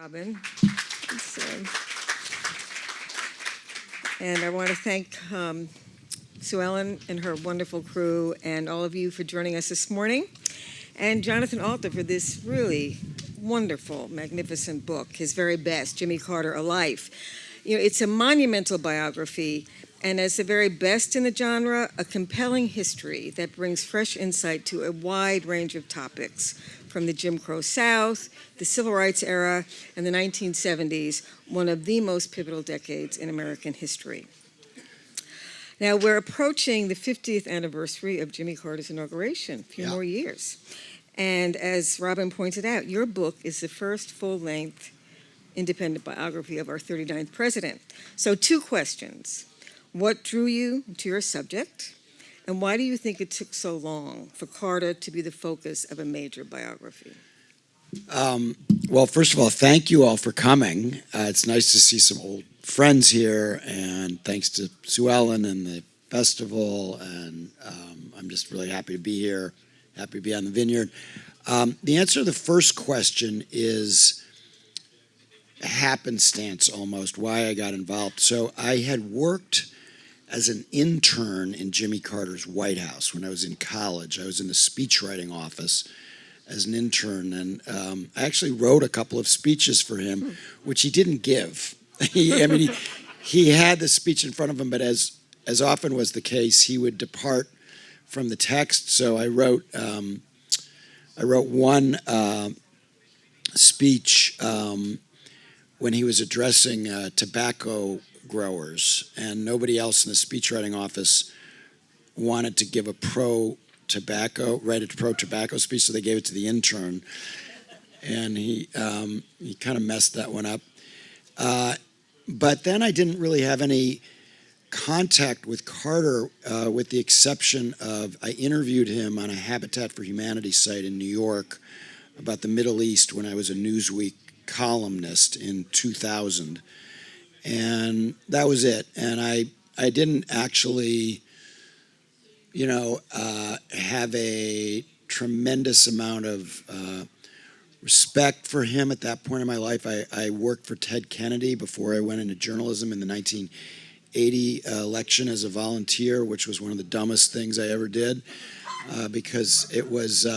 Robin. It's, and I want to thank Sue Ellen and her wonderful crew and all of you for joining us this morning. And Johnathan Alter for this really wonderful, magnificent book, his very best, Jimmy Carter, A Life. You know, it's a monumental biography, and as the very best in the genre, a compelling history that brings fresh insight to a wide range of topics, from the Jim Crow South, the Civil Rights era, and the 1970s, one of the most pivotal decades in American history. Now, we're approaching the 50th anniversary of Jimmy Carter's inauguration, a few more years. And as Robin pointed out, your book is the first full-length independent biography of our 39th president. So 2 questions. What drew you to your subject? And why do you think it took so long for Carter to be the focus of a major biography? Well, first of all, thank you all for coming. It's nice to see some old friends here, and thanks to Sue Ellen and the festival, and I'm just really happy to be here, happy to be on the vineyard. The answer to the first question is happenstance almost, why I got involved. So I had worked as an intern in Jimmy Carter's White House when I was in college. I was in the speechwriting office as an intern, and I actually wrote a couple of speeches for him, which he didn't give. He had the speech in front of him, but as often was the case, he would depart from the text. So I wrote one speech when he was addressing tobacco growers, and nobody else in the speechwriting office wanted to give a write a pro-tobacco speech, so they gave it to the intern, and he kind of messed that one up. But then I didn't really have any contact with Carter, with the exception of I interviewed him on a Habitat for Humanity site in New York about the Middle East when I was a Newsweek columnist in 2000. And that was it. And I didn't actually, have a tremendous amount of respect for him at that point in my life. I worked for Ted Kennedy before I went into journalism in the 1980 election as a volunteer, which was one of the dumbest things I ever did, because it was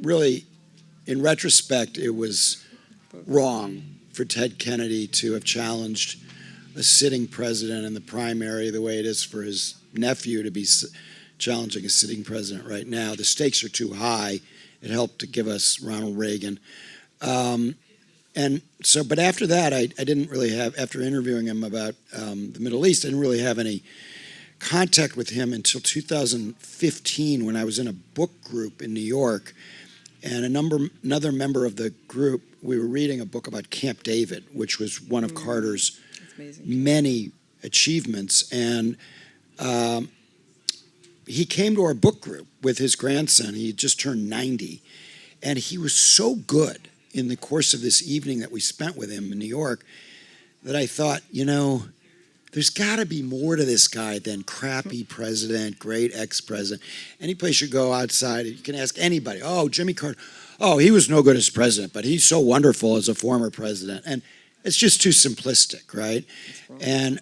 really, in retrospect, it was wrong for Ted Kennedy to have challenged a sitting president in the primary the way it is for his nephew to be challenging a sitting president right now. The stakes are too high. It helped to give us Ronald Reagan. But after that, I didn't really have, after interviewing him about the Middle East, I didn't really have any contact with him until 2015 when I was in a book group in New York. And another member of the group, we were reading a book about Camp David, which was one of Carter's many achievements. And he came to our book group with his grandson. He had just turned 90. And he was so good in the course of this evening that we spent with him in New York that I thought, there's got to be more to this guy than crappy president, great ex-president. Any place you go outside, you can ask anybody, oh, Jimmy Carter, oh, he was no good as president, but he's so wonderful as a former president. And it's just too simplistic, right? And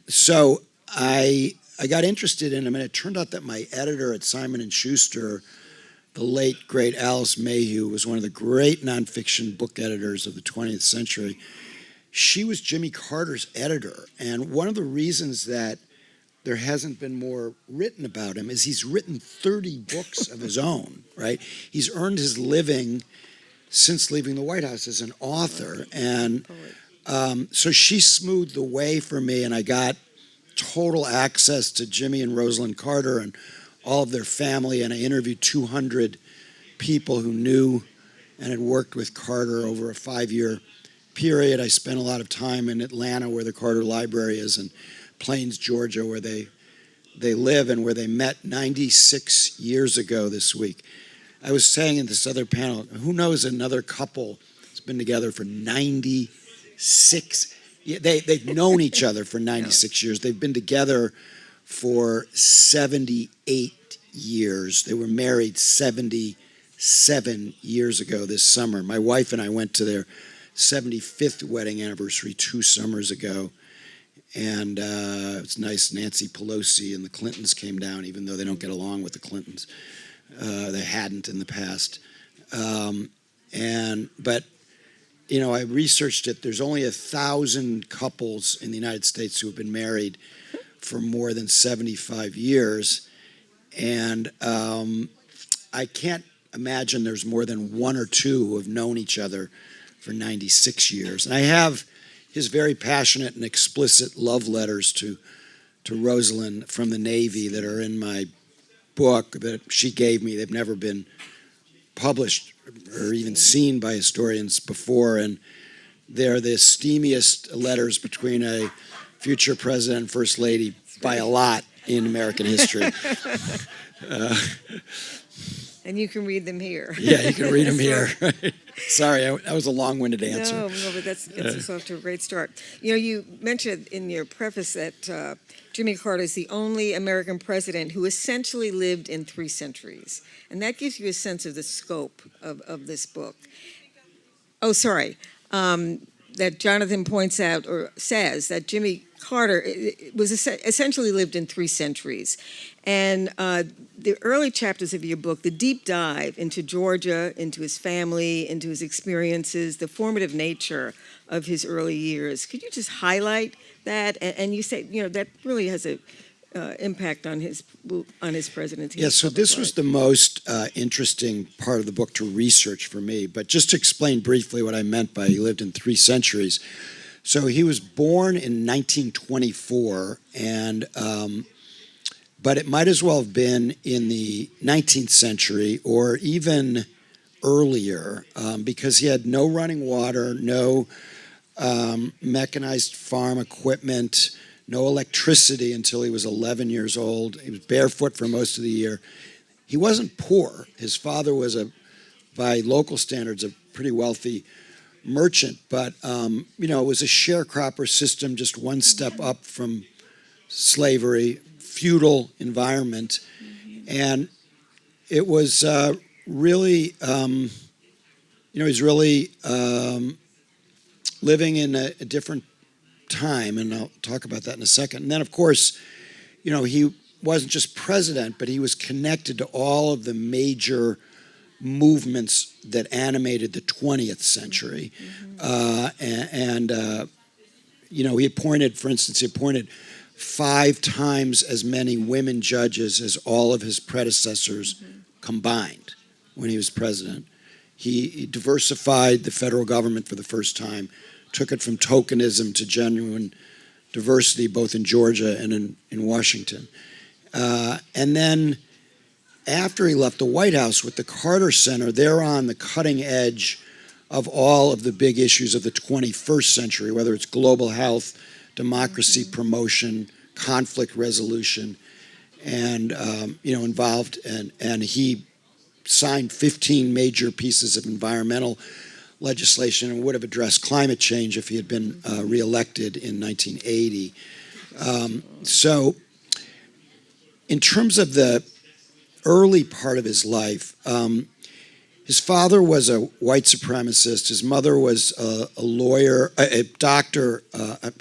so I got interested in him, and it turned out that my editor at Simon & Schuster, the late, great Alice Mayhew, was one of the great nonfiction book editors of the 20th century. She was Jimmy Carter's editor, and one of the reasons that there hasn't been more written about him is he's written 30 books of his own, right? He's earned his living since leaving the White House as an author, and so she smoothed the way for me, and I got total access to Jimmy and Rosalind Carter and all of their family, and I interviewed 200 people who knew and had worked with Carter over a 5-year period. I spent a lot of time in Atlanta, where the Carter Library is, and Plains, Georgia, where they live and where they met 96 years ago this week. I was saying in this other panel, who knows another couple that's been together for 96? They've known each other for 96 years. They've been together for 78 years. They were married 77 years ago this summer. My wife and I went to their 75th wedding anniversary 2 summers ago. And it's nice. Nancy Pelosi and the Clintons came down, even though they don't get along with the Clintons. They hadn't in the past. But I researched it. There's only 1,000 couples in the United States who have been married for more than 75 years. And I can't imagine there's more than 1 or 2 who have known each other for 96 years. And I have his very passionate and explicit love letters to Rosalind from the Navy that are in my book that she gave me. They've never been published or even seen by historians before, and they're the steamiest letters between a future president and first lady by a lot in American history. And you can read them here. Yeah, you can read them here. Sorry, that was a long-winded answer. No, but that gets us off to a great start. You mentioned in your preface that Jimmy Carter is the only American president who essentially lived in 3 centuries. And that gives you a sense of the scope of this book. Oh, sorry. That Johnathan points out or says that Jimmy Carter was essentially lived in 3 centuries. And the early chapters of your book, the deep dive into Georgia, into his family, into his experiences, the formative nature of his early years. Could you just highlight that? And you say, that really has an impact on his presidency. Yeah, so this was the most interesting part of the book to research for me. But just to explain briefly what I meant by he lived in 3 centuries. So he was born in 1924, but it might as well have been in the 19th century or even earlier, because he had no running water, no mechanized farm equipment, no electricity until he was 11 years old. He was barefoot for most of the year. He wasn't poor. His father was, by local standards, a pretty wealthy merchant, but it was a sharecropper system, just one step up from slavery, feudal environment, and it was really, he's really living in a different time, and I'll talk about that in a second. And then, of course, he wasn't just president, but he was connected to all of the major movements that animated the 20th century. He appointed 5 times as many women judges as all of his predecessors combined when he was president. He diversified the federal government for the first time, took it from tokenism to genuine diversity, both in Georgia and in Washington. And then after he left the White House with the Carter Center, they're on the cutting edge of all of the big issues of the 21st century, whether it's global health, democracy promotion, conflict resolution, and involved. And he signed 15 major pieces of environmental legislation and would have addressed climate change if he had been reelected in 1980. So in terms of the early part of his life, his father was a white supremacist. His mother was a lawyer, a doctor, I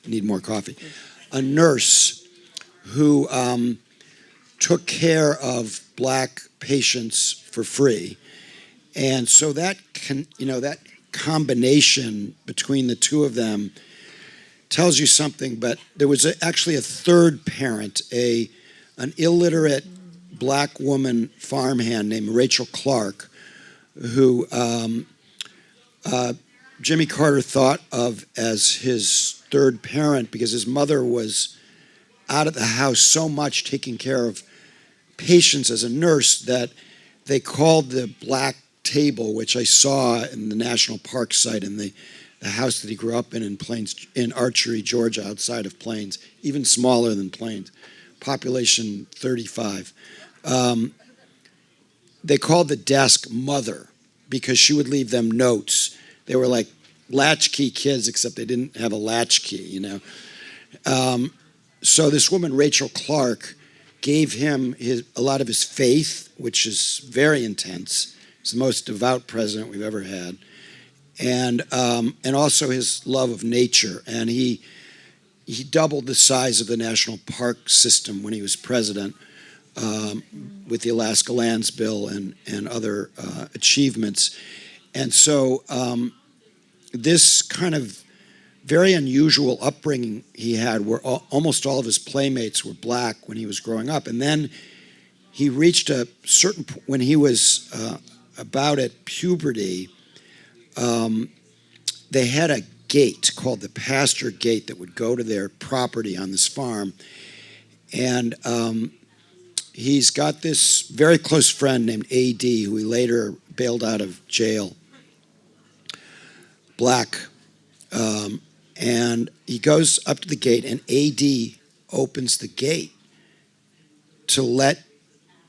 need more coffee, a nurse who took care of black patients for free. And so that combination between the two of them tells you something. But there was actually a third parent, an illiterate black woman farmhand named Rachel Clark, who Jimmy Carter thought of as his third parent because his mother was out of the house so much taking care of patients as a nurse that they called the black table, which I saw in the National Park site in the house that he grew up in Plains, in Archery, Georgia, outside of Plains, even smaller than Plains, population 35. They called the desk Mother because she would leave them notes. They were like latchkey kids, except they didn't have a latchkey, So this woman, Rachel Clark, gave him a lot of his faith, which is very intense. He's the most devout president we've ever had. and also his love of nature. And he doubled the size of the national park system when he was president, with the Alaska Lands Bill and other achievements. And so this kind of very unusual upbringing he had, where almost all of his playmates were black when he was growing up. And then he reached a certain point when he was about at puberty. They had a gate called the pasture gate that would go to their property on this farm. And he's got this very close friend named A.D., who he later bailed out of jail, black. And he goes up to the gate, and A.D. opens the gate to let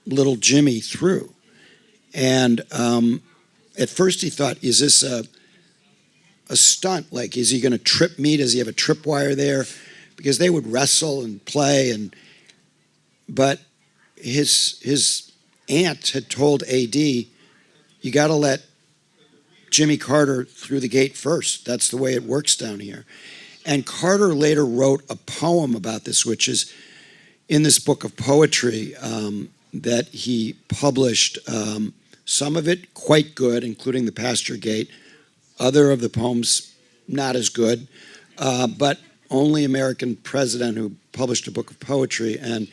little Jimmy through. And at first he thought, is this a stunt? Like, is he going to trip me? Does he have a tripwire there? Because they would wrestle and play. But his aunt had told A.D., you got to let Jimmy Carter through the gate first. That's the way it works down here. And Carter later wrote a poem about this, which is in this book of poetry that he published. Some of it quite good, including the pasture gate. Other of the poems not as good, but only American president who published a book of poetry. And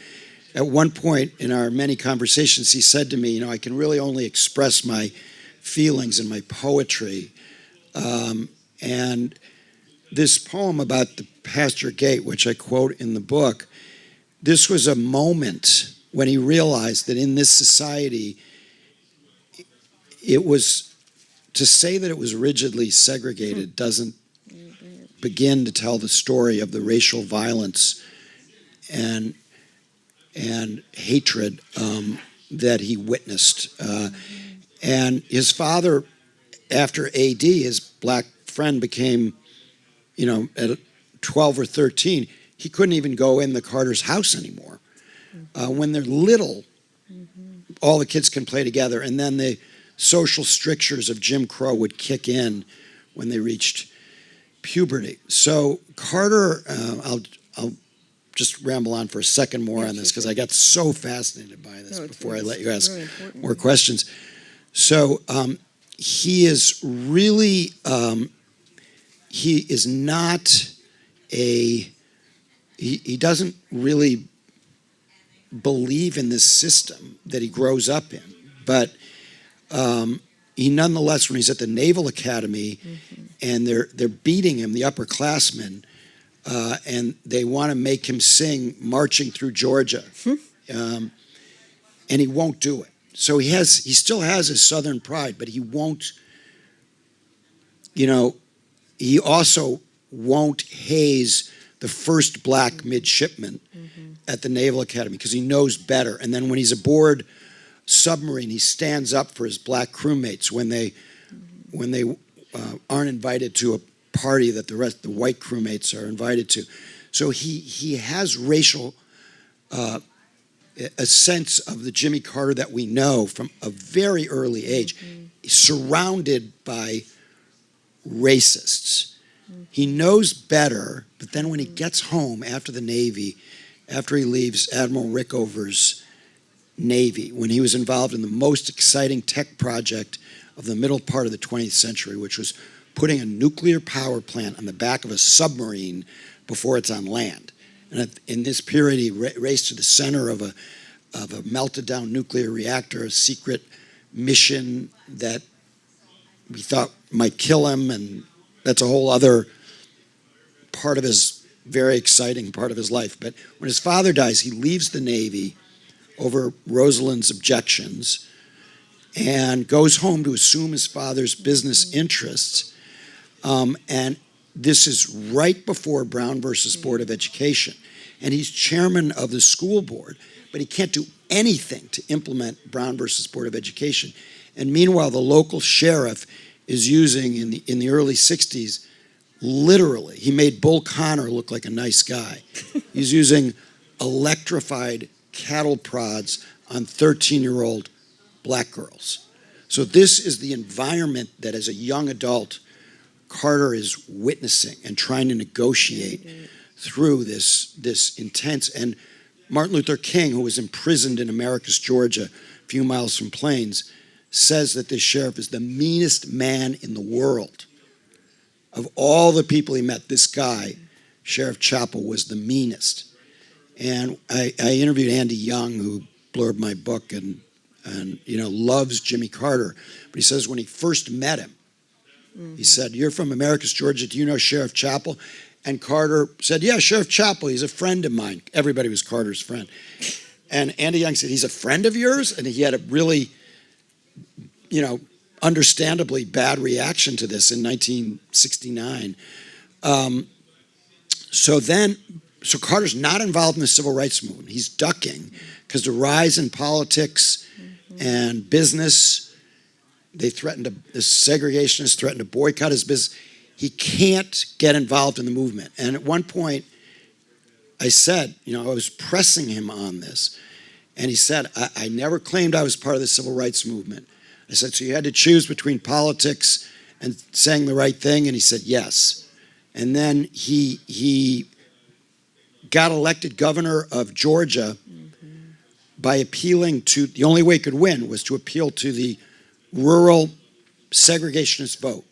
at one point in our many conversations, he said to me, I can really only express my feelings in my poetry. And this poem about the pasture gate, which I quote in the book, this was a moment when he realized that in this society, it was, to say that it was rigidly segregated doesn't begin to tell the story of the racial violence and hatred that he witnessed. And his father, after A.D., his black friend, became, at 12 or 13, he couldn't even go in the Carter's house anymore. When they're little, all the kids can play together, and then the social strictures of Jim Crow would kick in when they reached puberty. So Carter, I'll just ramble on for a second more on this because I got so fascinated by this before I let you ask more questions. So he is really, he is not he doesn't really believe in this system that he grows up in, but he nonetheless, when he's at the Naval Academy and they're beating him, the upperclassmen, and they want to make him sing Marching Through Georgia, and he won't do it. So he still has his Southern pride, but he won't, he also won't haze the first black midshipman at the Naval Academy because he knows better. And then when he's aboard submarine, he stands up for his black crewmates when they aren't invited to a party that the white crewmates are invited to. So he has racial a sense of the Jimmy Carter that we know from a very early age, surrounded by racists. He knows better, but then when he gets home after the Navy, after he leaves Admiral Rickover's Navy, when he was involved in the most exciting tech project of the middle part of the 20th century, which was putting a nuclear power plant on the back of a submarine before it's on land. And in this period, he raced to the center of a melted down nuclear reactor, a secret mission that we thought might kill him, and that's a whole other part of his very exciting part of his life. But when his father dies, he leaves the Navy over Rosalind's objections and goes home to assume his father's business interests. And this is right before Brown versus Board of Education. And he's chairman of the school board, but he can't do anything to implement Brown versus Board of Education. And meanwhile, the local sheriff is using, in the early 60s, literally, he made Bull Connor look like a nice guy. He's using electrified cattle prods on 13-year-old black girls. So this is the environment that, as a young adult, Carter is witnessing and trying to negotiate through this intense. And Martin Luther King, who was imprisoned in Americus, Georgia, a few miles from Plains, says that this sheriff is the meanest man in the world. Of all the people he met, this guy, Sheriff Chappell, was the meanest. And I interviewed Andy Young, who blurbed my book and loves Jimmy Carter. But he says when he first met him, he said, "You're from Americus, Georgia. Do you know Sheriff Chappell?" And Carter said, "Yeah, Sheriff Chappell. He's a friend of mine." Everybody was Carter's friend. And Andy Young said, "He's a friend of yours?" And he had a really, understandably bad reaction to this in 1969. So Carter's not involved in the civil rights movement. He's ducking because the rise in politics and business, the segregationists threatened to boycott his business. He can't get involved in the movement. And at one point, I said, I was pressing him on this. And he said, I never claimed I was part of the civil rights movement. I said, so you had to choose between politics and saying the right thing? And he said, yes. And then he got elected governor of Georgia by appealing to, the only way he could win was to appeal to the rural segregationist vote.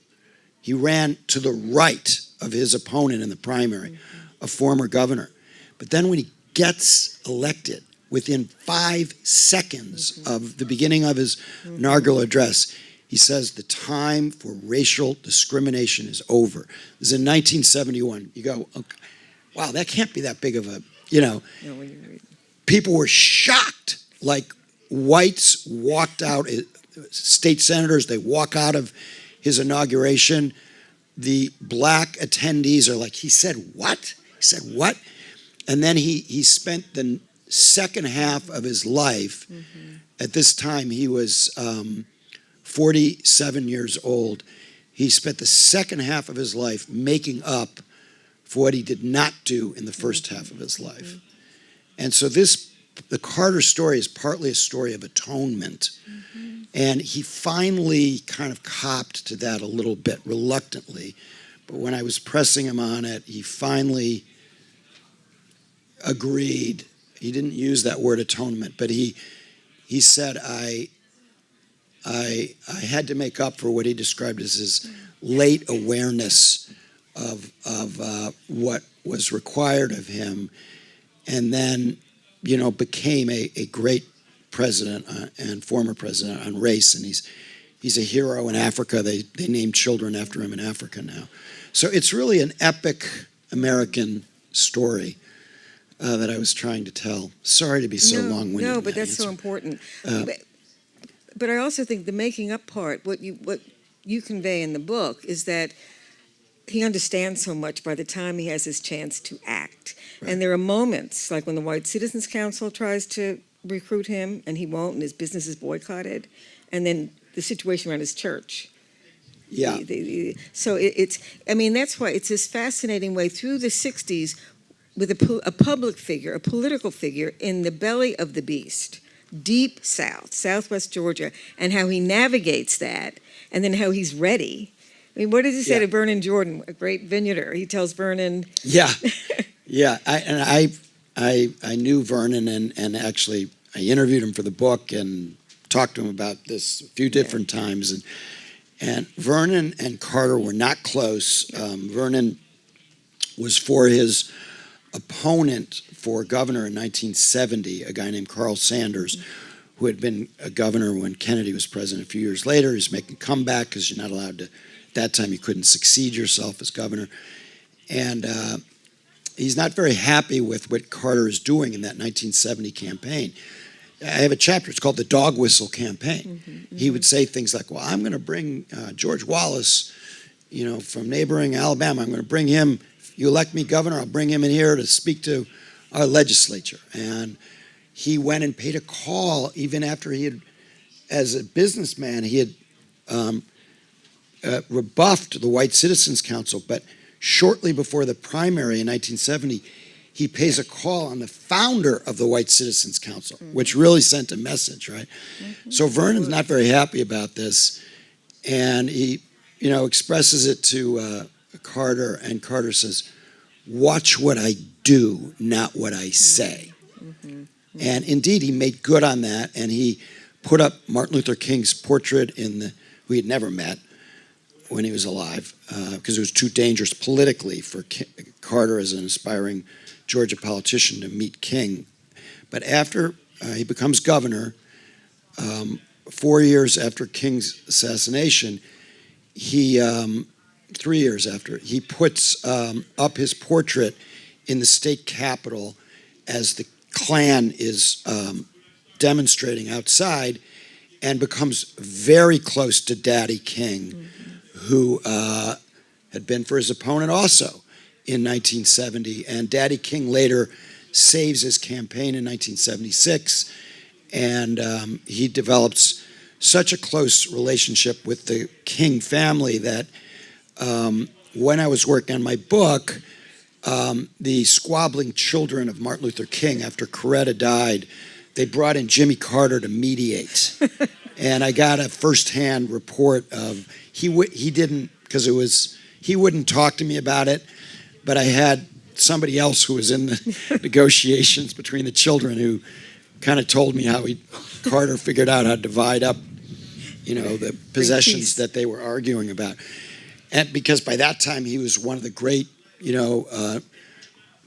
He ran to the right of his opponent in the primary, a former governor. But then when he gets elected, within 5 seconds of the beginning of his inaugural address, he says the time for racial discrimination is over. This is in 1971. You go, okay, wow, that can't be that big of a, People were shocked. Like whites walked out, state senators, they walk out of his inauguration. The black attendees are like, he said what? He said what? And then he spent the second half of his life, at this time he was 47 years old, he spent the second half of his life making up for what he did not do in the first half of his life. And so the Carter story is partly a story of atonement. And he finally kind of copped to that a little bit reluctantly. But when I was pressing him on it, he finally agreed. He didn't use that word atonement, but he said, I had to make up for what he described as his late awareness of what was required of him, and then, became a great president and former president on race, and he's a hero in Africa. They named children after him in Africa now. So it's really an epic American story that I was trying to tell. Sorry to be so long-winded. No, but that's so important. But I also think the making up part, what you convey in the book, is that he understands so much by the time he has his chance to act. Right. And there are moments, like when the White Citizens Council tries to recruit him and he won't, and his business is boycotted, and then the situation around his church. Yeah. So that's why it's this fascinating way through the 60s with a public figure, a political figure in the belly of the beast, deep south, southwest Georgia, and how he navigates that, and then how he's ready. I mean, what did he say to Vernon Jordan, a great vineyarder? He tells Vernon... Yeah, yeah. I knew Vernon, and actually I interviewed him for the book and talked to him about this a few different times. And Vernon and Carter were not close. Vernon was for his opponent for governor in 1970, a guy named Carl Sanders, who had been a governor when Kennedy was president a few years later. He's making a comeback because you're not allowed to, at that time you couldn't succeed yourself as governor. And he's not very happy with what Carter is doing in that 1970 campaign. I have a chapter, it's called the Dog Whistle Campaign. He would say things like, well, I'm going to bring George Wallace, from neighboring Alabama. I'm going to bring him, if you elect me governor, I'll bring him in here to speak to our legislature. And he went and paid a call even after he had, as a businessman, he had rebuffed the White Citizens Council, but shortly before the primary in 1970, he pays a call on the founder of the White Citizens Council, which really sent a message, right? So Vernon's not very happy about this, and he expresses it to Carter, and Carter says, "Watch what I do, not what I say." And indeed, he made good on that, and he put up Martin Luther King's portrait who he had never met when he was alive, because it was too dangerous politically for Carter as an aspiring Georgia politician to meet King. But after he becomes governor, 4 years after King's assassination, 3 years after, he puts up his portrait in the state capitol as the Klan is demonstrating outside, and becomes very close to Daddy King, who had been for his opponent also in 1970. And Daddy King later saves his campaign in 1976, and he develops such a close relationship with the King family that when I was working on my book, the squabbling children of Martin Luther King, after Coretta died, they brought in Jimmy Carter to mediate. And I got a firsthand report of, he didn't, because he wouldn't talk to me about it, but I had somebody else who was in the negotiations between the children who kind of told me how Carter figured out how to divide up, the possessions that they were arguing about. And because by that time he was one of the great,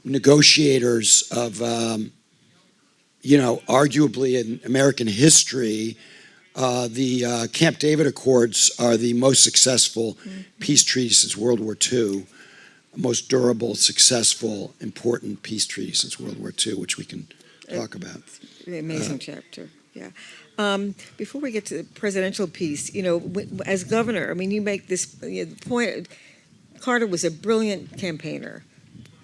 negotiators of, arguably in American history, the Camp David Accords are the most successful peace treaty since World War II, most durable, successful, important peace treaty since World War II, which we can talk about. Amazing chapter, yeah. Before we get to the presidential piece, as governor, you make this point. Carter was a brilliant campaigner,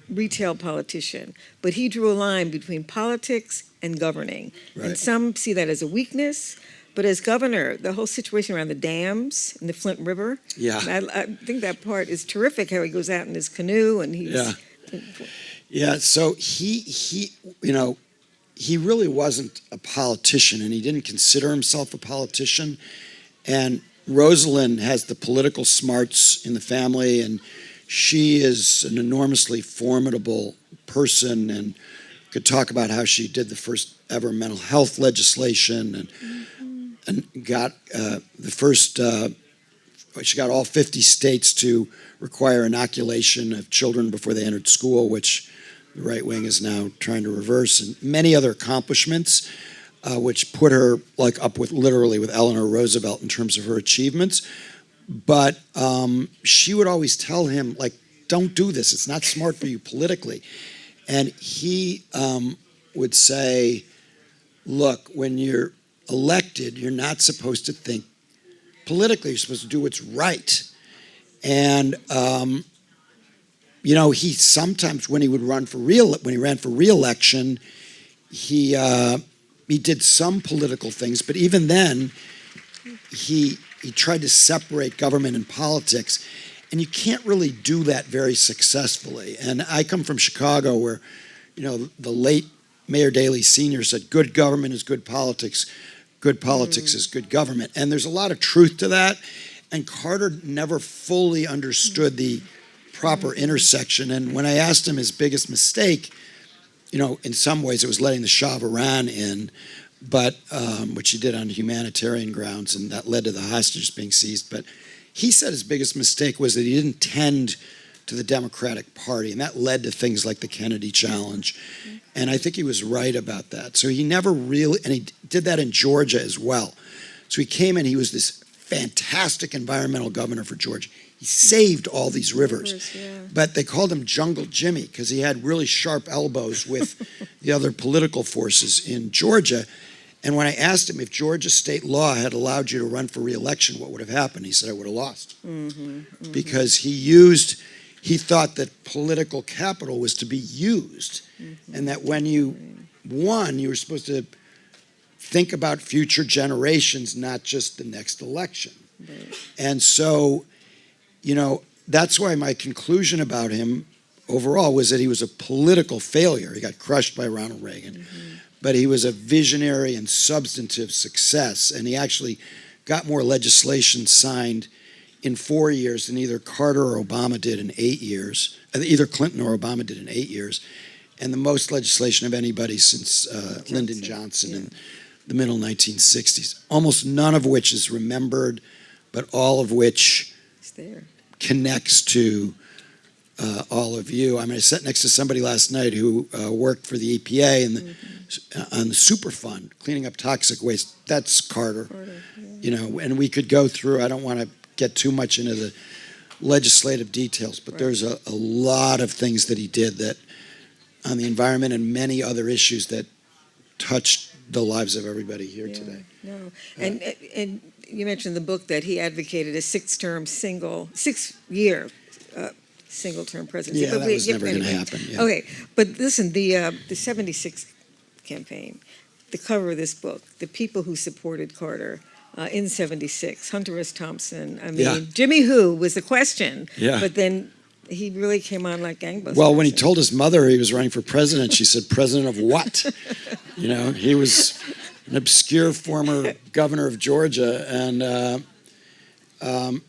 retail politician, but he drew a line between politics and governing. Right. And some see that as a weakness, but as governor, the whole situation around the dams in the Flint River, Yeah. I think that part is terrific, how he goes out in his canoe and he's... Yeah, so he really wasn't a politician, and he didn't consider himself a politician. And Rosalind has the political smarts in the family, and she is an enormously formidable person, and could talk about how she did the first ever mental health legislation, and got the first. She got all 50 states to require inoculation of children before they entered school, which the right wing is now trying to reverse, and many other accomplishments, which put her up with literally with Eleanor Roosevelt in terms of her achievements. But she would always tell him, don't do this. It's not smart for you politically. And he would say, look, when you're elected, you're not supposed to think politically. You're supposed to do what's right. And he sometimes, when he ran for re-election, he did some political things, but even then, he tried to separate government and politics, and you can't really do that very successfully. And I come from Chicago, where the late Mayor Daley Sr. said, "Good government is good politics. Good politics is good government." And there's a lot of truth to that. And Carter never fully understood the proper intersection. And when I asked him his biggest mistake, in some ways it was letting the Shah of Iran in, but which he did on humanitarian grounds, and that led to the hostages being seized. But he said his biggest mistake was that he didn't tend to the Democratic Party, and that led to things like the Kennedy Challenge. And I think he was right about that. So he never really, and he did that in Georgia as well. So he came in, he was this fantastic environmental governor for Georgia. He saved all these rivers. But they called him Jungle Jimmy because he had really sharp elbows with the other political forces in Georgia. And when I asked him if Georgia state law had allowed you to run for re-election, what would have happened? He said, I would have lost. Because he thought that political capital was to be used, and that when you won, you were supposed to think about future generations, not just the next election. And so, that's why my conclusion about him overall was that he was a political failure. He got crushed by Ronald Reagan, but he was a visionary and substantive success, and he actually got more legislation signed in 4 years than either Carter or Obama did in 8 years. Either Clinton or Obama did in 8 years, and the most legislation of anybody since Lyndon Johnson in the middle 1960s. Almost none of which is remembered, but all of which connects to all of you. I mean, I sat next to somebody last night who worked for the EPA and on the Superfund, cleaning up toxic waste. That's Carter. You know, and we could go through, I don't want to get too much into the legislative details, but there's a lot of things that he did that on the environment and many other issues that touched the lives of everybody here today. No, and you mentioned in the book that he advocated a 6-year single-term presidency. Yeah, that was never going to happen. Yeah. Okay, but listen, the 76 campaign, the cover of this book, the people who supported Carter in 76, Hunter S. Thompson, I mean, Jimmy who was the question, but then he really came on like gangbusters. Well, when he told his mother he was running for president, she said, "President of what?" You know, he was an obscure former governor of Georgia, and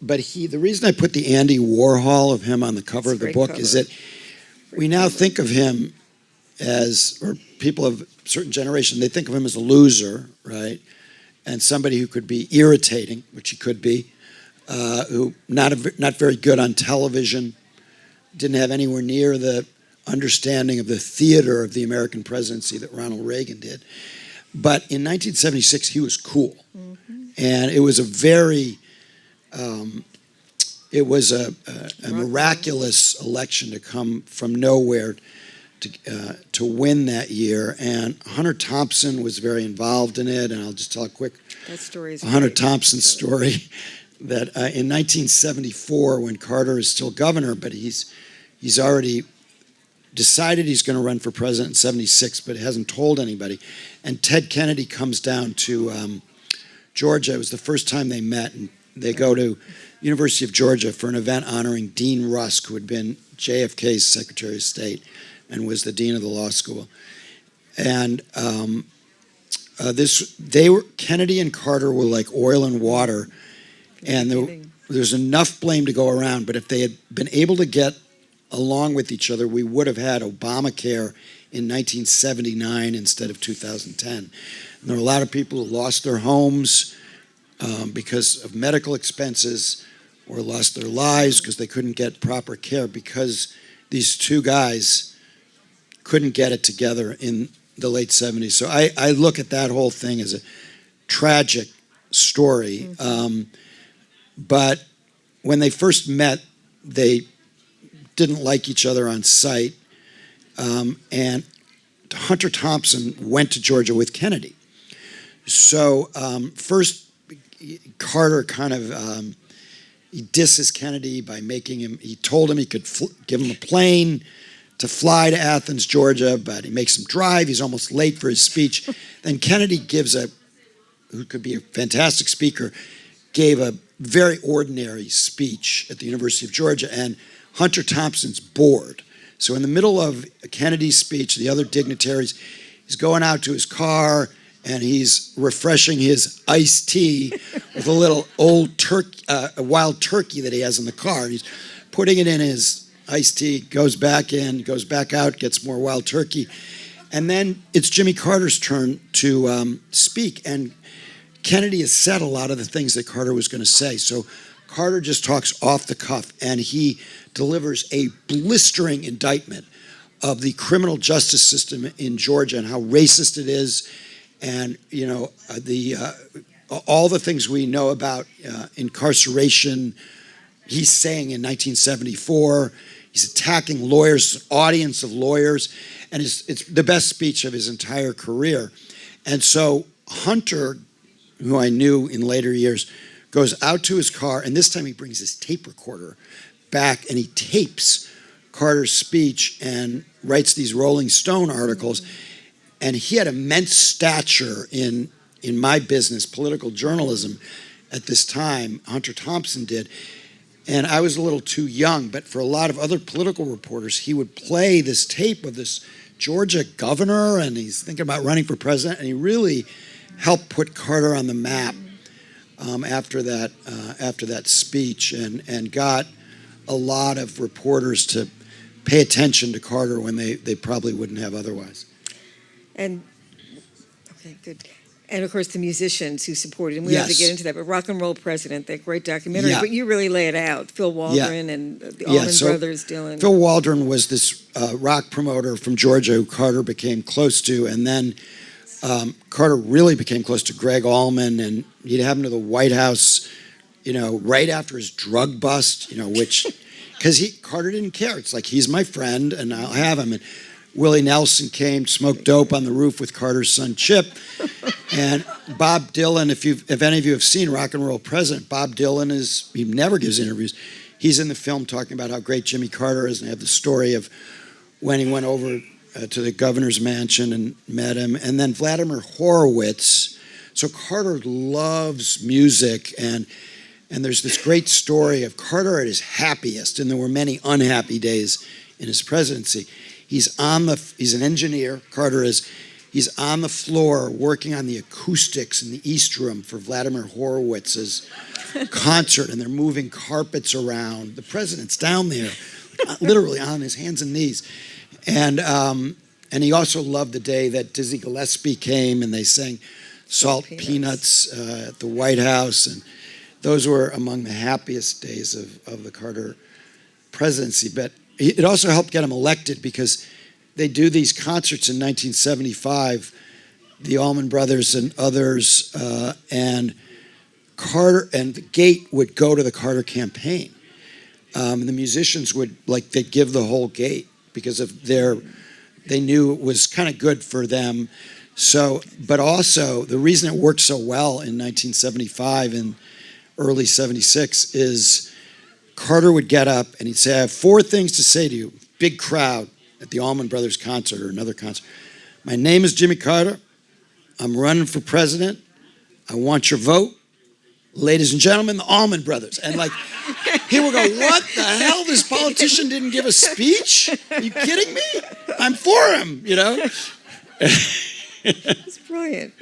but the reason I put the Andy Warhol of him on the cover of the book is that we now think of him as, or people of a certain generation, they think of him as a loser, right? And somebody who could be irritating, which he could be, who not very good on television, didn't have anywhere near the understanding of the theater of the American presidency that Ronald Reagan did. But in 1976, he was cool. And it was a very, it was a miraculous election to come from nowhere to win that year. And Hunter Thompson was very involved in it. And I'll just tell a quick Hunter Thompson story that in 1974, when Carter is still governor, but he's already decided he's going to run for president in 76, but hasn't told anybody. And Ted Kennedy comes down to Georgia. It was the first time they met, and they go to University of Georgia for an event honoring Dean Rusk, who had been JFK's Secretary of State and was the dean of the law school. And Kennedy and Carter were like oil and water, and there's enough blame to go around. But if they had been able to get along with each other, we would have had Obamacare in 1979 instead of 2010. And there were a lot of people who lost their homes because of medical expenses, or lost their lives because they couldn't get proper care because these two guys couldn't get it together in the late 70s. So I look at that whole thing as a tragic story. But when they first met, they didn't like each other on sight. And Hunter Thompson went to Georgia with Kennedy. So first, Carter kind of, he disses Kennedy by making him, he told him he could give him a plane to fly to Athens, Georgia, but he makes him drive. He's almost late for his speech. Then Kennedy who could be a fantastic speaker, gave a very ordinary speech at the University of Georgia, and Hunter Thompson's bored. So in the middle of Kennedy's speech, the other dignitaries, he's going out to his car, and he's refreshing his iced tea with a little old a wild turkey that he has in the car. And he's putting it in his iced tea, goes back in, goes back out, gets more wild turkey. And then it's Jimmy Carter's turn to speak. And Kennedy has said a lot of the things that Carter was going to say. So Carter just talks off the cuff, and he delivers a blistering indictment of the criminal justice system in Georgia and how racist it is. And, you know, all the things we know about incarceration, he's saying in 1974. He's attacking lawyers, an audience of lawyers, and it's the best speech of his entire career. And so Hunter, who I knew in later years, goes out to his car, and this time he brings his tape recorder back, and he tapes Carter's speech and writes these Rolling Stone articles. And he had immense stature in my business, political journalism, at this time. Hunter Thompson did. And I was a little too young, but for a lot of other political reporters, he would play this tape of this Georgia governor, and he's thinking about running for president, and he really helped put Carter on the map. after that speech, and got a lot of reporters to pay attention to Carter when they probably wouldn't have otherwise. And okay, good. And of course, the musicians who supported him. We don't have to Yes. get into that, but Rock and Roll President, that great documentary. Yeah. But you really lay it out. Phil Waldron and the Allman Brothers, Dylan. Phil Waldron was this rock promoter from Georgia who Carter became close to, and then Carter really became close to Greg Allman, and he'd have him to the White House, right after his drug bust, which, because Carter didn't care. It's like, he's my friend, and I'll have him. And Willie Nelson came, smoked dope on the roof with Carter's son Chip, and Bob Dylan. If any of you have seen Rock and Roll President, Bob Dylan he never gives interviews. He's in the film talking about how great Jimmy Carter is, and they have the story of when he went over to the governor's mansion and met him, and then Vladimir Horowitz. So Carter loves music, and there's this great story of Carter at his happiest, and there were many unhappy days in his presidency. He's an engineer, Carter is. He's on the floor working on the acoustics in the East Room for Vladimir Horowitz's concert, and they're moving carpets around. The president's down there, literally on his hands and knees. And he also loved the day that Dizzy Gillespie came and they sang Salt Peanuts at the White House. And those were among the happiest days of the Carter presidency. But it also helped get him elected because they do these concerts in 1975, the Allman Brothers and others, and Carter and the gate would go to the Carter campaign. And the musicians they'd give the whole gate because of they knew it was kind of good for them. So, but also the reason it worked so well in 1975 and early 76 is Carter would get up and he'd say, I have 4 things to say to you. Big crowd at the Allman Brothers concert or another concert. My name is Jimmy Carter. I'm running for president. I want your vote. Ladies and gentlemen, the Allman Brothers. And he would go, what the hell? This politician didn't give a speech? Are you kidding me? I'm for him, It's brilliant.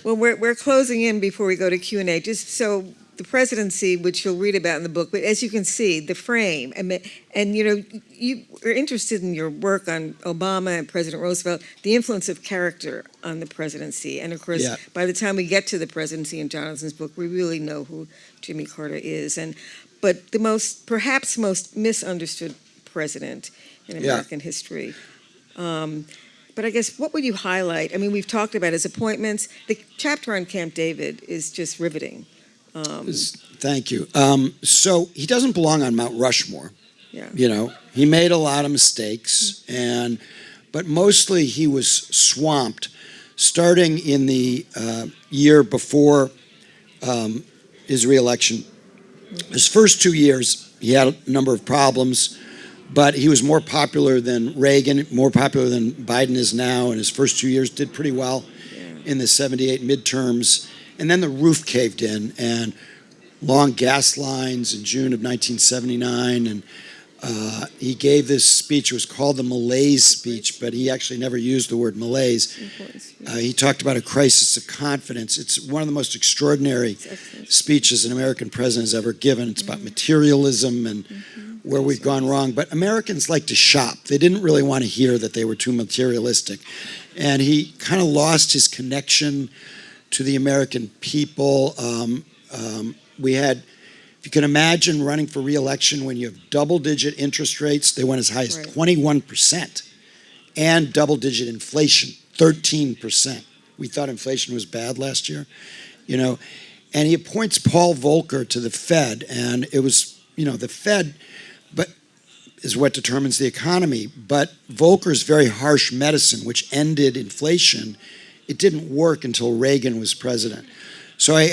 Well, we're closing in before we go to Q&A. Just so the presidency, which you'll read about in the book, but as you can see, the frame, and you are interested in your work on Obama and President Roosevelt, the influence of character on the presidency. And of course, by the time we get to the presidency in Jonathan's book, we really know who Jimmy Carter is. But the perhaps most misunderstood president in American history. But I guess, what would you highlight? I mean, we've talked about his appointments. The chapter on Camp David is just riveting. Thank you. So he doesn't belong on Mount Rushmore. Yeah. He made a lot of mistakes, but mostly he was swamped, starting in the year before his reelection. His first 2 years, he had a number of problems, but he was more popular than Reagan, more popular than Biden is now, and his first 2 years did pretty well in the 78 midterms. And then the roof caved in, and long gas lines in June of 1979, and he gave this speech. It was called the Malaise speech, but he actually never used the word malaise. He talked about a crisis of confidence. It's one of the most extraordinary speeches an American president has ever given. It's about materialism and where we've gone wrong. But Americans like to shop. They didn't really want to hear that they were too materialistic. And he kind of lost his connection to the American people. We had, if you can imagine running for re-election when you have double-digit interest rates, they went as high as 21%, and double-digit inflation, 13%. We thought inflation was bad last year, and he appoints Paul Volcker to the Fed, and it was, the Fed, but is what determines the economy. But Volcker's very harsh medicine, which ended inflation, it didn't work until Reagan was president. So I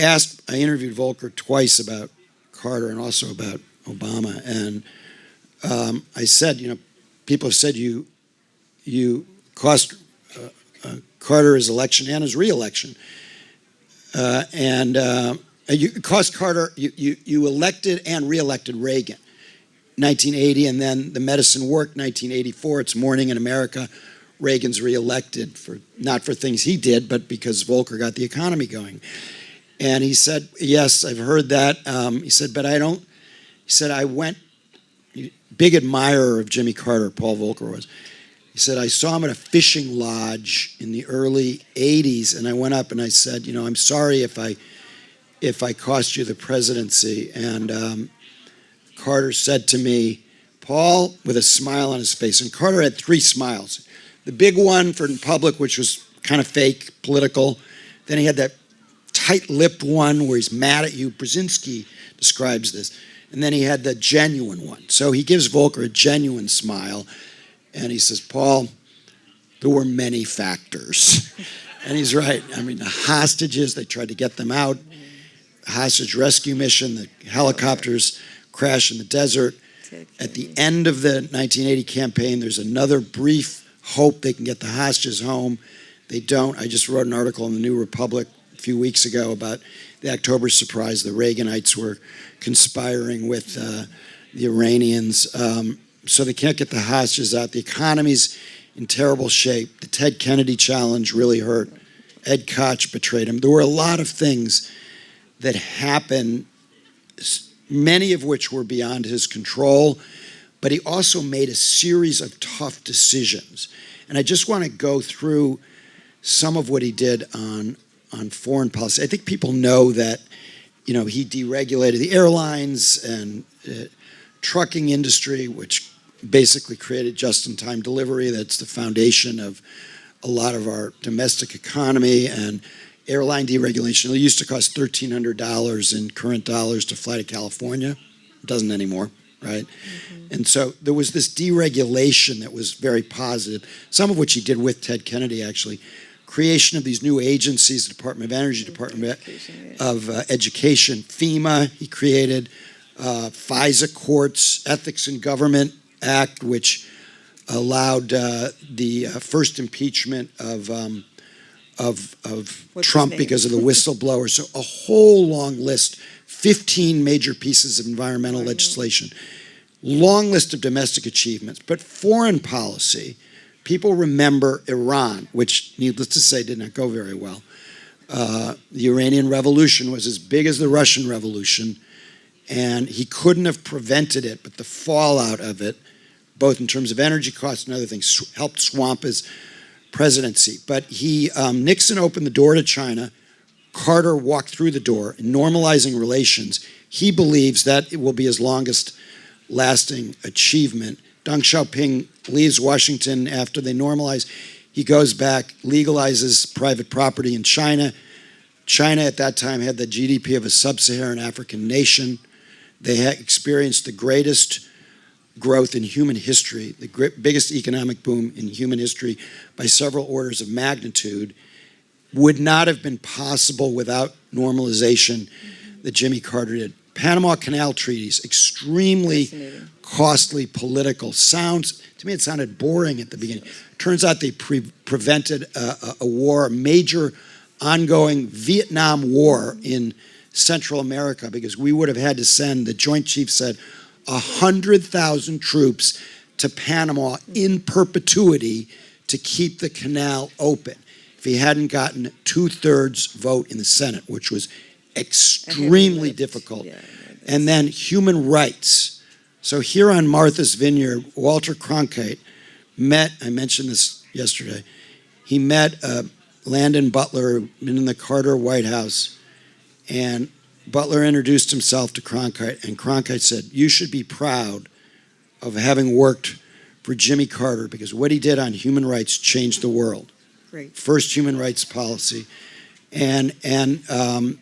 interviewed Volcker twice about Carter and also about Obama. And I said, people have said you cost Carter his election and his re-election. You cost Carter, you elected and re-elected Reagan. 1980, and then the medicine worked. 1984, it's morning in America. Reagan's reelected not for things he did, but because Volcker got the economy going. And he said, yes, I've heard that. He said, but I don't, he said, big admirer of Jimmy Carter, Paul Volcker was. He said, I saw him at a fishing lodge in the early 80s, and I went up and I said, I'm sorry if I cost you the presidency. And Carter said to me, Paul, with a smile on his face, and Carter had 3 smiles. The big one for in public, which was kind of fake, political. Then he had that tight-lipped one where he's mad at you. Brzezinski describes this. And then he had the genuine one. So he gives Volcker a genuine smile. And he says, Paul, there were many factors. And he's right. I mean, the hostages, they tried to get them out. Hostage rescue mission, the helicopters crash in the desert. At the end of the 1980 campaign, there's another brief hope they can get the hostages home. They don't. I just wrote an article in the New Republic a few weeks ago about the October surprise. The Reaganites were conspiring with the Iranians. So they can't get the hostages out. The economy's in terrible shape. The Ted Kennedy challenge really hurt. Ed Koch betrayed him. There were a lot of things that happened, many of which were beyond his control, but he also made a series of tough decisions. And I just want to go through some of what he did on foreign policy. I think people know that, he deregulated the airlines and trucking industry, which basically created just-in-time delivery. That's the foundation of a lot of our domestic economy. And airline deregulation, it used to cost $1,300 in current dollars to fly to California. It doesn't anymore, right? Mm-hmm. And so there was this deregulation that was very positive, some of which he did with Ted Kennedy, actually. Creation of these new agencies, the Department of Energy, Department of Education, FEMA, he created FISA courts, Ethics in Government Act, which allowed the first impeachment of Trump because of the whistleblower. So a whole long list, 15 major pieces of environmental legislation, long list of domestic achievements. But foreign policy, people remember Iran, which, needless to say, did not go very well. The Iranian Revolution was as big as the Russian Revolution, and he couldn't have prevented it, but the fallout of it, both in terms of energy costs and other things, helped swamp his presidency. But Nixon opened the door to China. Carter walked through the door, normalizing relations. He believes that it will be his longest lasting achievement. Deng Xiaoping leaves Washington after they normalize. He goes back, legalizes private property in China. China at that time had the GDP of a sub-Saharan African nation. They had experienced the greatest growth in human history, the biggest economic boom in human history by several orders of magnitude. Would not have been possible without normalization that Jimmy Carter did. Panama Canal treaties, extremely costly political. To me, it sounded boring at the beginning. Turns out they prevented a war, a major ongoing Vietnam War in Central America, because we would have had to send, the Joint Chiefs said, 100,000 troops to Panama in perpetuity to keep the canal open if he hadn't gotten 2/3 vote in the Senate, which was extremely difficult. Yeah, and then human rights. So here on Martha's Vineyard, Walter Cronkite met, I mentioned this yesterday, he met Landon Butler, been in the Carter White House, and Butler introduced himself to Cronkite, and Cronkite said, you should be proud of having worked for Jimmy Carter, because what he did on human rights changed the world. Great. First human rights policy. And the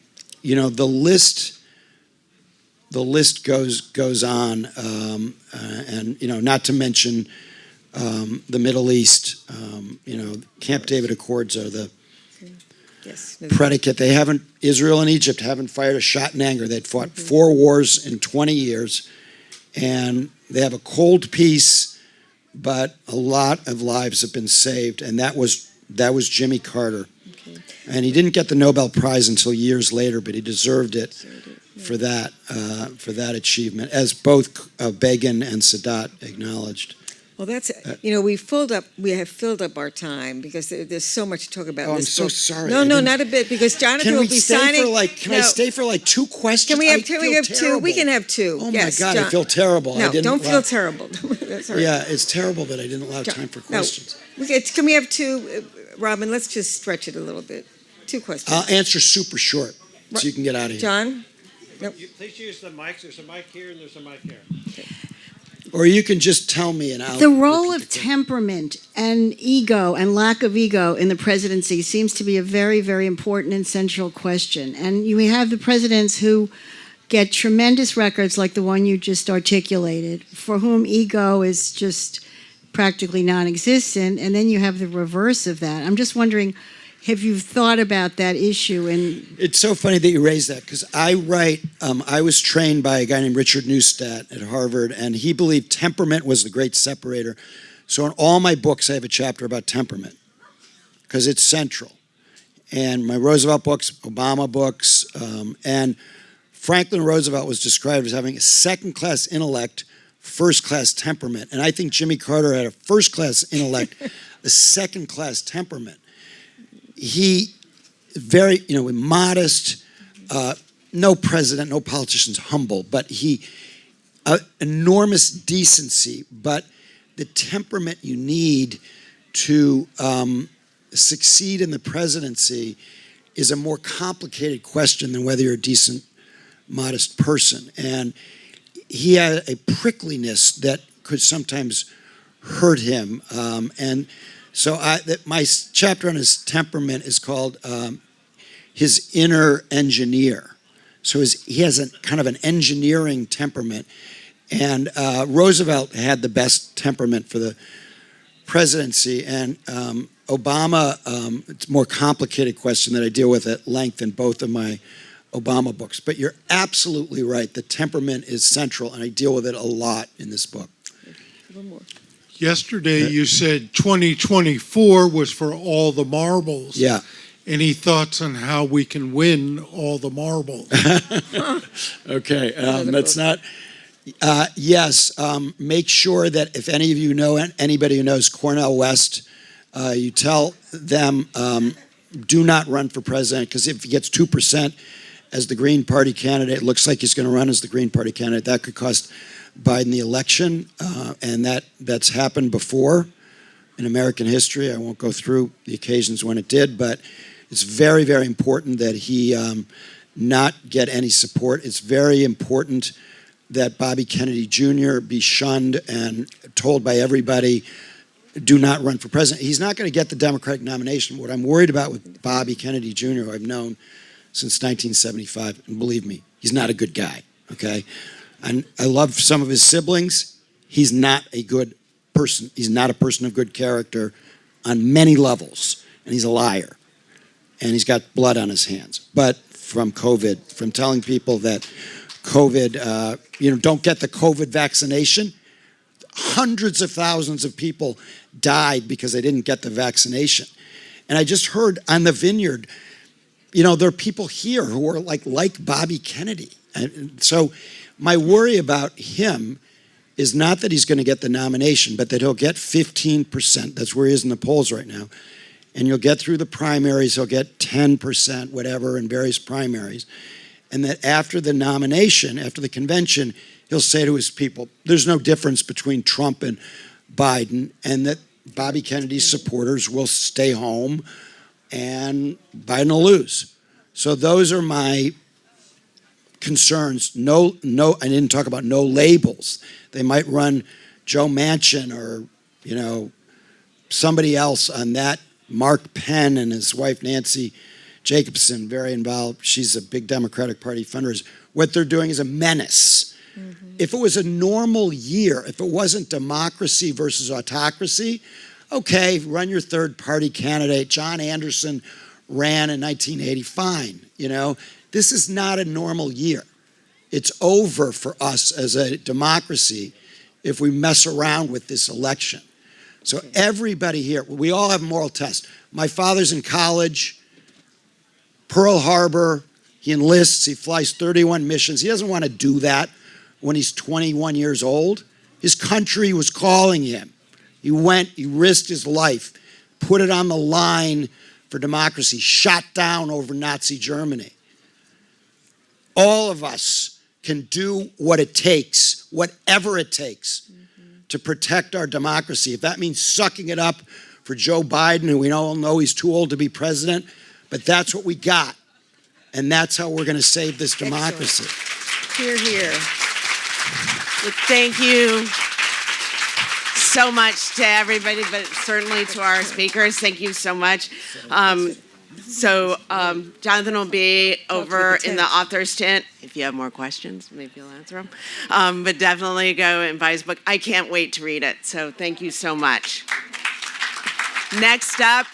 list goes on, and not to mention the Middle East. Camp David Accords are the predicate. Israel and Egypt haven't fired a shot in anger. They'd fought 4 wars in 20 years, and they have a cold peace, but a lot of lives have been saved, and that was Jimmy Carter. Okay. And he didn't get the Nobel Prize until years later, but he deserved it for that achievement, as both Begin and Sadat acknowledged. Well, that's, we have filled up our time because there's so much to talk about in I'm this so book. sorry. No, not a bit, because Johnathan Can will we be stay signing. can I No. stay for like 2 questions? Can we have I two? feel We have two. terrible. We can have two. Oh Yes, my God, I John. feel terrible. No, I didn't don't feel terrible. That's all right. Yeah, it's terrible that I didn't allow time for No. questions. Can we have two, Robin? Let's just stretch it a little bit. 2 questions. I'll answer super short so you can get out of here. John? Nope. Please use the mics. There's a mic here and there's a mic here. Or you can just tell me and I'll The role repeat of the temperament and ego and lack of ego in the presidency seems to be a very, very important and central question. And we have the presidents who get tremendous records like the one you just articulated, for whom ego is just practically non-existent. And then you have the reverse of that. I'm just wondering, have you thought about that issue? And It's so funny that you raised that because I was trained by a guy named Richard Neustadt at Harvard, and he believed temperament was the great separator. So in all my books, I have a chapter about temperament because it's central. And my Roosevelt books, Obama books, and Franklin Roosevelt was described as having a second-class intellect, first-class temperament. And I think Jimmy Carter had a first-class intellect, a second-class temperament. He very, modest, no president, no politician's humble, but he, enormous decency, but the temperament you need to succeed in the presidency is a more complicated question than whether you're a decent, modest person. And he had a prickliness that could sometimes hurt him. So my chapter on his temperament is called his inner engineer. So he has a kind of an engineering temperament. And Roosevelt had the best temperament for the presidency. And Obama, it's a more complicated question that I deal with at length in both of my Obama books. But you're absolutely right. The temperament is central, and I deal with it a lot in this book. One more. Yesterday you said 2024 was for all the marbles. Yeah. Any thoughts on how we can win all the marbles? Okay, that's not. Yes, make sure that if any of you know anybody who knows Cornel West, you tell them do not run for president, because if he gets 2% as the Green Party candidate, it looks like he's going to run as the Green Party candidate. That could cost Biden the election, and that's happened before in American history. I won't go through the occasions when it did, but it's very, very important that he not get any support. It's very important that Bobby Kennedy Jr. be shunned and told by everybody, do not run for president. He's not going to get the Democratic nomination. What I'm worried about with Bobby Kennedy Jr., who I've known since 1975, and believe me, he's not a good guy, okay? And I love some of his siblings. He's not a good person. He's not a person of good character on many levels. And he's a liar. And he's got blood on his hands. But from COVID, from telling people that COVID, don't get the COVID vaccination. Hundreds of thousands of people died because they didn't get the vaccination. And I just heard on the Vineyard, there are people here who are like Bobby Kennedy. And so my worry about him is not that he's going to get the nomination, but that he'll get 15%. That's where he is in the polls right now. And you'll get through the primaries, he'll get 10%, whatever, in various primaries. And that after the nomination, after the convention, he'll say to his people, there's no difference between Trump and Biden, and that Bobby Kennedy's supporters will stay home and Biden will lose. So those are my concerns. No, I didn't talk about no labels. They might run Joe Manchin or, somebody else on that. Mark Penn and his wife, Nancy Jacobson, very involved. She's a big Democratic Party fundraiser. What they're doing is a menace. Mm-hmm. If it was a normal year, if it wasn't democracy versus autocracy, okay, run your third party candidate. John Anderson ran in 1980, fine. This is not a normal year. It's over for us as a democracy if we mess around with this election. So everybody here, we all have moral tests. My father's in college, Pearl Harbor, he enlists, he flies 31 missions. He doesn't want to do that when he's 21 years old. His country was calling him. He went, he risked his life, put it on the line for democracy, shot down over Nazi Germany. All of us can do what it takes, whatever it takes, to protect our democracy. If that means sucking it up for Joe Biden, who we all know he's too old to be president, but that's what we got. And that's how we're going to save this democracy. Hear, hear. Well, thank you so much to everybody, but certainly to our speakers. Thank you so much. Johnathan will be over in the author's tent. If you have more questions, maybe you'll answer them. But definitely go and buy his book. I can't wait to read it. So thank you so much. Next up,